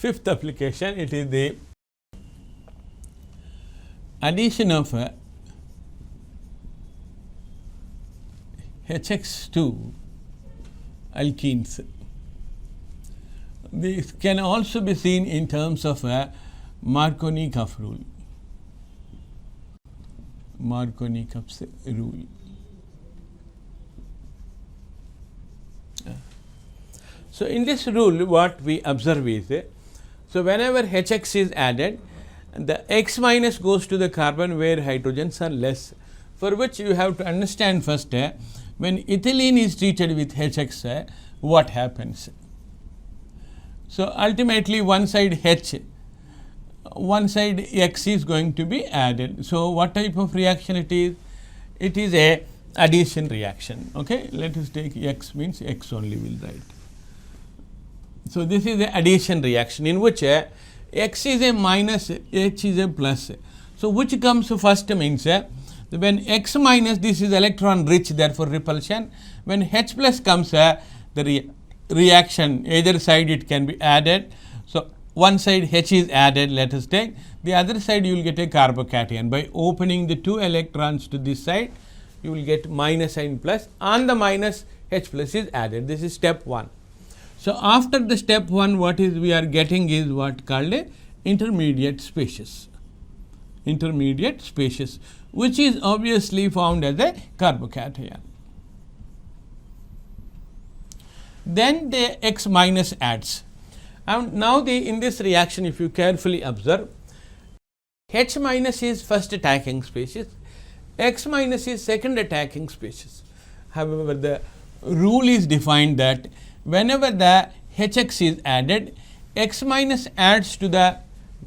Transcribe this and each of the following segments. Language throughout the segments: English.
fifth application, it is the addition of HX2 alkenes. This can also be seen in terms of a Markovnikov rule. Markovnikov's rule. So, in this rule what we observe is, so whenever HX is added, the X minus goes to the carbon where hydrogens are less, for which you have to understand first when ethylene is treated with HX, what happens. So, ultimately one side H, one side X is going to be added. So, what type of reaction it is? It is a addition reaction. Okay? Let us take X means X only we will write. So, this is the addition reaction in which X is a minus, H is a plus. So, which comes first means when X minus, this is electron rich, therefore repulsion. When H plus comes, the reaction either side it can be added. So, one side H is added, let us take, the other side you will get a carbocation. By opening the 2 electrons to this side, you will get minus and plus, on the minus H plus is added. This is step 1. So, after the step 1, what is we are getting is what called a intermediate species. Intermediate species, which is obviously found as a carbocation. Then the X minus adds. And now in this reaction, if you carefully observe, H minus is first attacking species, X minus is second attacking species. However, the rule is defined that whenever the HX is added, X minus adds to the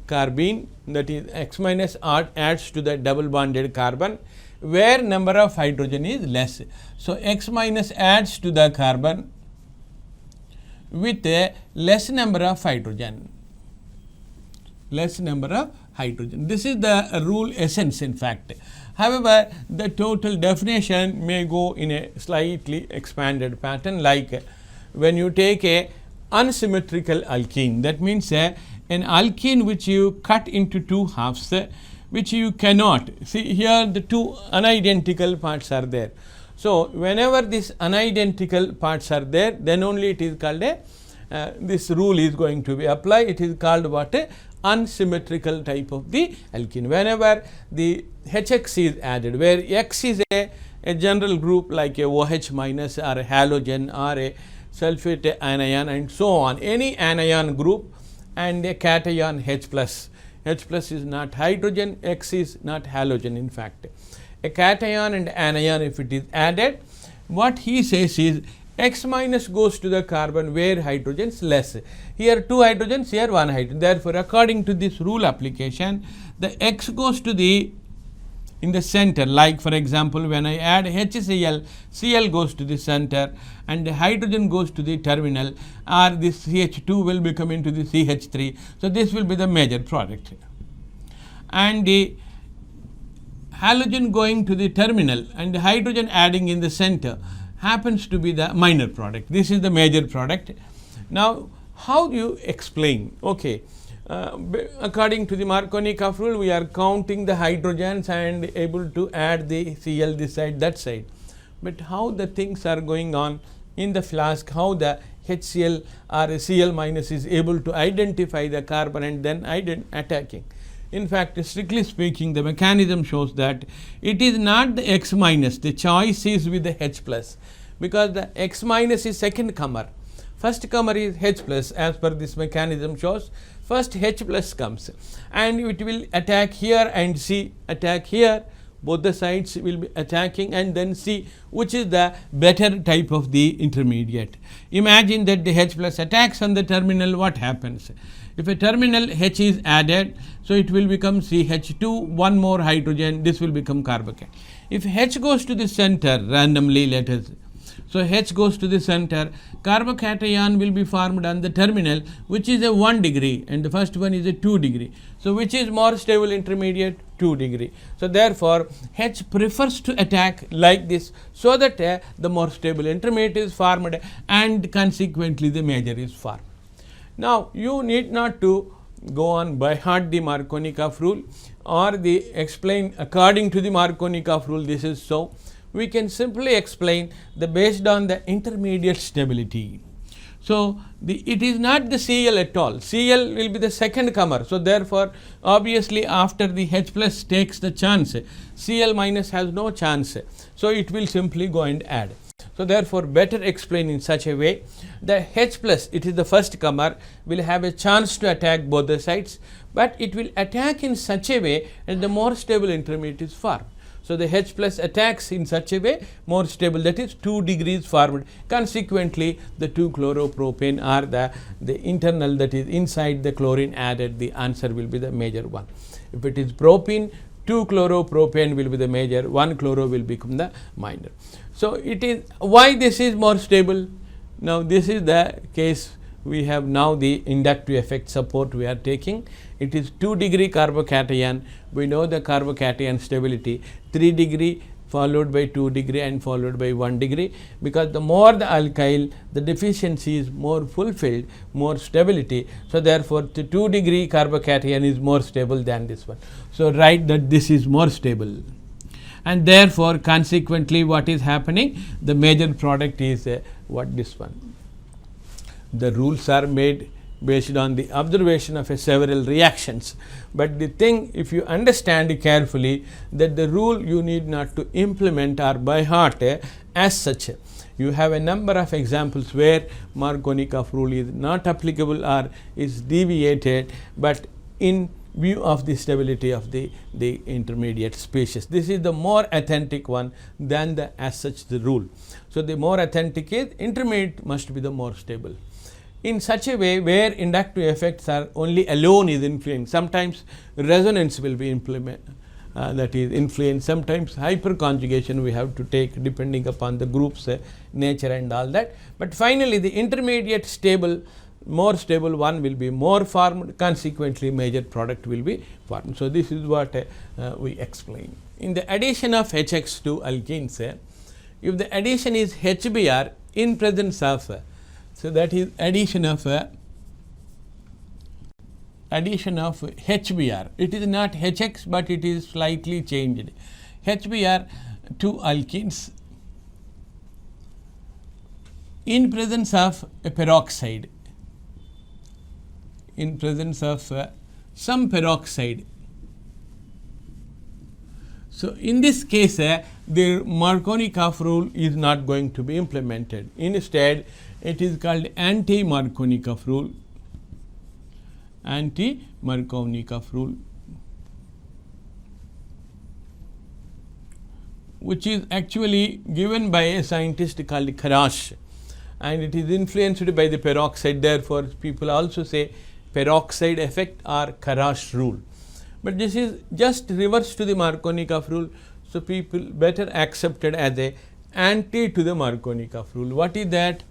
carbene, that is X minus adds to the double bonded carbon where number of hydrogen is less. So, X minus adds to the carbon with a less number of hydrogen. Less number of hydrogen. This is the rule essence in fact. However, the total definition may go in a slightly expanded pattern, like when you take a unsymmetrical alkene, that means an alkene which you cut into 2 halves, which you cannot see here, the 2 unidentical parts are there. So, whenever these unidentical parts are there, then only it is called a this rule is going to be applied. It is called what a unsymmetrical type of the alkene. Whenever the HX is added, where X is a general group like a OH minus or a halogen or a sulfate anion and so on, any anion group and a cation H plus. H plus is not hydrogen, X is not halogen in fact. A cation and anion, if it is added, what he says is X minus goes to the carbon where hydrogens less. Here 2 hydrogens, here 1 hydrogen. Therefore, according to this rule application, the X goes to the in the center, like for example, when I add HCl, Cl goes to the center and the hydrogen goes to the terminal, or this CH2 will become into the CH3. So, this will be the major product. And the halogen going to the terminal and the hydrogen adding in the center happens to be the minor product. This is the major product. Now, how do you explain? Okay. According to the Markovnikov rule, we are counting the hydrogens and able to add the Cl this side, that side. But how the things are going on in the flask, how the HCl or Cl minus is able to identify the carbon and then attacking. In fact, strictly speaking, the mechanism shows that it is not the X minus, the choice is with the H plus, because the X minus is second comer. First comer is H plus, as per this mechanism shows. First H plus comes and it will attack here and C attack here, both the sides will be attacking and then see which is the better type of the intermediate. Imagine that the H plus attacks on the terminal, what happens? If a terminal H is added, so it will become CH2, one more hydrogen, this will become carbocation. If H goes to the center randomly, let us, so H goes to the center, carbocation will be formed on the terminal, which is a 1 degree and the first one is a 2 degree. So, which is more stable intermediate? 2 degree. So, therefore, H prefers to attack like this, so that the more stable intermediate is formed and consequently the major is formed. Now, you need not to go on by heart the Markovnikov rule or the explain according to the Markovnikov rule this is so. We can simply explain the based on the intermediate stability. So, it is not the Cl at all, Cl will be the second comer. So, therefore, obviously after the H plus takes the chance, Cl minus has no chance. So, it will simply go and add. So, therefore, better explain in such a way the H plus, it is the first comer, will have a chance to attack both the sides, but it will attack in such a way and the more stable intermediate is formed. So, the H plus attacks in such a way more stable, that is 2 degrees forward. Consequently, the 2-chloropropane are the internal, that is inside the chlorine added, the answer will be the major one. If it is propene, 2-chloropropane will be the major, 1-chloro will become the minor. So, it is why this is more stable. Now, this is the case we have now the inductive effect support we are taking. It is 2 degree carbocation. We know the carbocation stability 3 degree followed by 2 degree and followed by 1 degree, because the more the alkyl, the deficiency is more fulfilled, more stability. So, therefore, the 2 degree carbocation is more stable than this one. So, write that this is more stable, and therefore, consequently what is happening, the major product is what this one. The rules are made based on the observation of several reactions, but the thing, if you understand carefully, that the rule you need not to implement or by heart as such. You have a number of examples where Markovnikov rule is not applicable or is deviated, but in view of the stability of the intermediate species. This is the more authentic one than the as such the rule. So, the more authentic is intermediate must be the more stable. In such a way where inductive effects are only alone is influenced, sometimes resonance will be that is influenced, sometimes hyperconjugation we have to take depending upon the group's nature and all that, but finally the intermediate stable, more stable one will be more formed, consequently major product will be formed. So, this is what we explain. In the addition of HX to alkenes, if the addition is HBr in presence of so that is addition of HBr. It is not HX, but it is slightly changed. HBr to alkenes in presence of a peroxide, in presence of some peroxide. So, in this case the Markovnikov rule is not going to be implemented. Instead, it is called anti-Markovnikov rule, anti-Markovnikov rule, which is actually given by a scientist called Kharash, and it is influenced by the peroxide. Therefore, people also say peroxide effect or Kharash rule, but this is just reverse to the Markovnikov rule. So, people better accept it as a anti to the Markovnikov rule. What is that?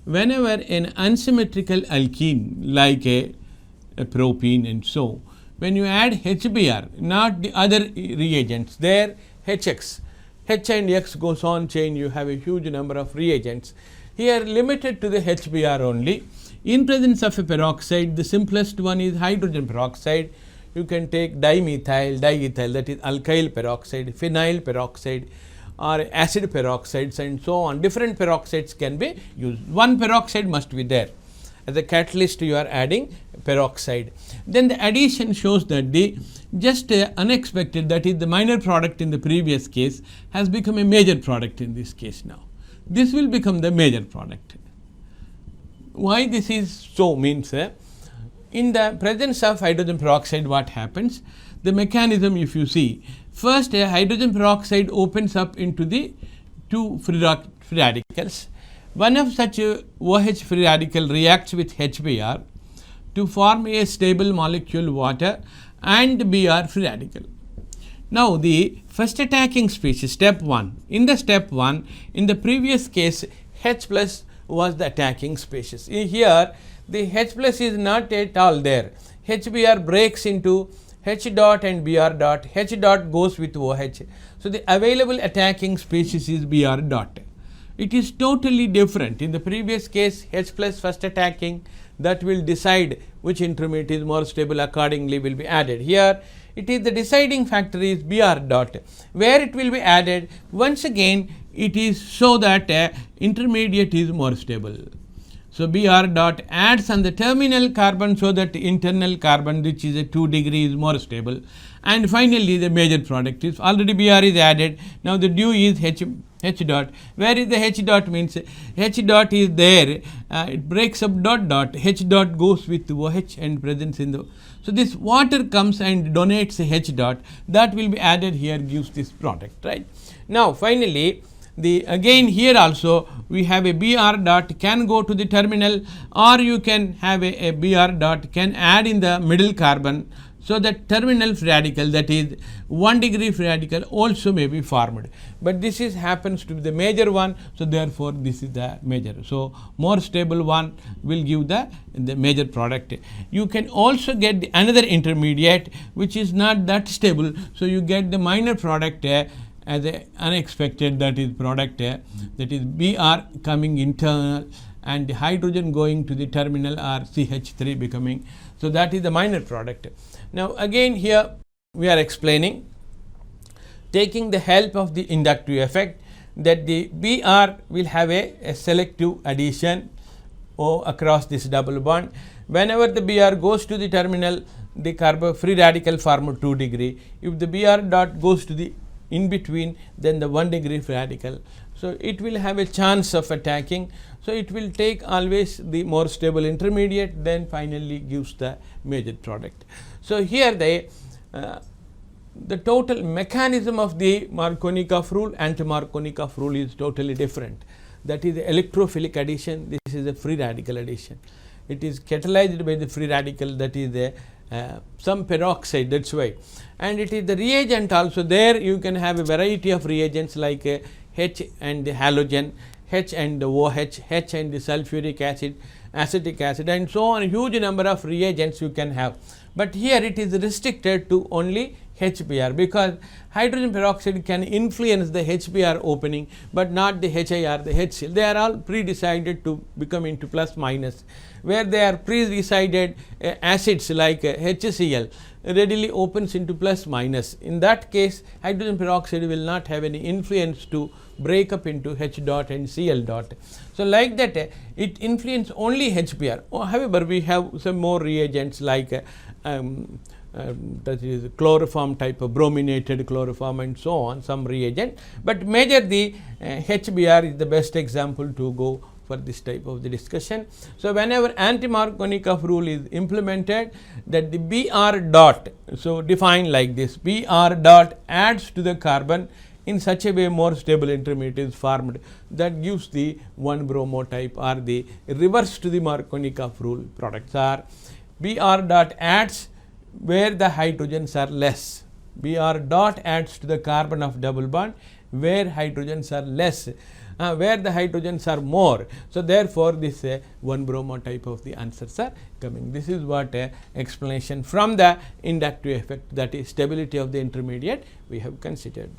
Whenever an unsymmetrical alkene like a propene and so, when you add HBr, not the other reagents, there HX, H and X goes on chain, you have a huge number of reagents. Here limited to the HBr only. In presence of a peroxide, the simplest one is hydrogen peroxide. You can take dimethyl, diethyl, that is alkyl peroxide, phenyl peroxide, or acid peroxides and so on. Different peroxides can be used. One peroxide must be there. As a catalyst you are adding peroxide. Then the addition shows that the just unexpected, that is the minor product in the previous case, has become a major product in this case now. This will become the major product. Why this is so means in the presence of hydrogen peroxide what happens? The mechanism, if you see, first a hydrogen peroxide opens up into the two free radicals. One of such OH free radical reacts with HBr to form a stable molecule water and Br free radical. Now, the first attacking species, step 1. In the step 1, in the previous case, H plus was the attacking species. Here, the H plus is not at all there. HBr breaks into H dot and Br dot. H dot goes with OH. So, the available attacking species is Br dot. it is totally different. In the previous case, H plus first attacking, that will decide which intermediate is more stable, accordingly will be added. Here it is the deciding factor is Br dot, where it will be added once again it is so that intermediate is more stable. So, Br dot adds on the terminal carbon so that the internal carbon, which is a 2 degree, is more stable. And finally, the major product is already Br is added. Now, the due is H dot. Where is the H dot means? H dot is there, it breaks up dot dot, H dot goes with OH and presence in the. So, this water comes and donates a H dot, that will be added here, gives this product, right. Now, finally, again here also we have a Br dot can go to the terminal, or you can have a Br dot can add in the middle carbon. So, that terminal free radical, that is 1 degree free radical, also may be formed, but this is happens to be the major one. So, therefore, this is the major. So, more stable one will give the major product. You can also get another intermediate which is not that stable. So, you get the minor product as a unexpected, that is product that is Br coming internal and the hydrogen going to the terminal, or CH3 becoming. So, that is the minor product. Now, again here we are explaining, taking the help of the inductive effect, that the Br will have a selective addition across this double bond. Whenever the Br goes to the terminal, the carbon free radical form 2 degree. If the Br dot goes to the in between, then the 1 degree free radical. So, it will have a chance of attacking. So, it will take always the more stable intermediate, then finally gives the major product. So, here the total mechanism of the Markovnikov rule, anti-Markovnikov rule is totally different. That is the electrophilic addition, this is a free radical addition. It is catalyzed by the free radical, that is the some peroxide, that is why. And it is the reagent also, there you can have a variety of reagents like H and the halogen, H and the OH, H and the sulfuric acid, acetic acid, and so on, a huge number of reagents you can have. But here it is restricted to only HBr, because hydrogen peroxide can influence the HBr opening, but not the HIR, the HCl. They are all pre-decided to become into plus minus. Where they are pre-decided acids like HCl readily opens into plus minus. In that case, hydrogen peroxide will not have any influence to break up into H dot and Cl dot. So, like that it influence only HBr. However, we have some more reagents like that is chloroform type of brominated chloroform and so on, some reagent, but major the HBr is the best example to go for this type of the discussion. So, whenever anti-Markovnikov rule is implemented, that the Br dot, so define like this, Br dot adds to the carbon in such a way more stable intermediate is formed, that gives the 1-bromo type, or the reverse to the Markovnikov rule products are Br dot adds where the hydrogens are less, Br dot adds to the carbon of double bond where hydrogens are less, where the hydrogens are more. So, therefore, this 1-bromo type of the answers are coming. This is what explanation from the inductive effect, that is stability of the intermediate, we have considered.